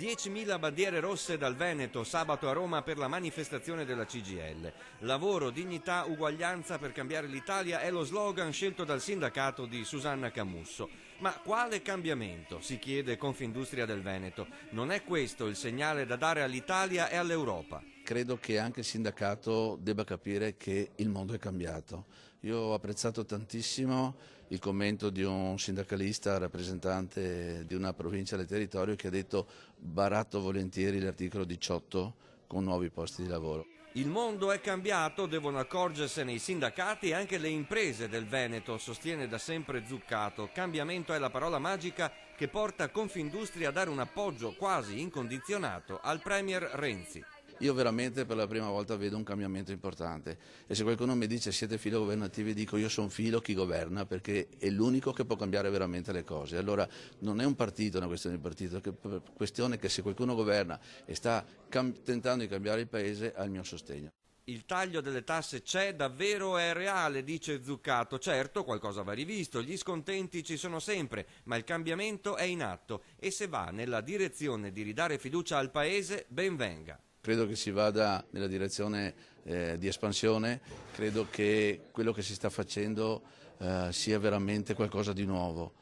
10.000 bandiere rosse dal Veneto sabato a Roma per la manifestazione della CGIL. Lavoro, dignità, uguaglianza per cambiare l'Italia è lo slogan scelto dal sindacato di Susanna Camusso. Ma quale cambiamento? Si chiede Confindustria del Veneto. Non è questo il segnale da dare all'Italia e all'Europa? Credo che anche il sindacato debba capire che il mondo è cambiato. Io ho apprezzato tantissimo il commento di un sindacalista rappresentante di una provincia del territorio che ha detto baratto volentieri l'articolo 18 con nuovi posti di lavoro. Il mondo è cambiato, devono accorgersene i sindacati e anche le imprese del Veneto, sostiene da sempre Zuccato. Cambiamento è la parola magica che porta Confindustria a dare un appoggio quasi incondizionato al Premier Renzi. Io veramente per la prima volta vedo un cambiamento importante e se qualcuno mi dice siete filo governativi dico io sono filo chi governa perché è l'unico che può cambiare veramente le cose. Allora non è un partito, una questione di partito, è una questione che se qualcuno governa e sta tentando di cambiare il paese ha il mio sostegno. Il taglio delle tasse c'è, davvero è reale, dice Zuccato. Certo, qualcosa va rivisto, gli scontenti ci sono sempre, ma il cambiamento è in atto e se va nella direzione di ridare fiducia al Paese, ben venga. Credo che si vada nella direzione di espansione, credo che quello che si sta facendo sia veramente qualcosa di nuovo.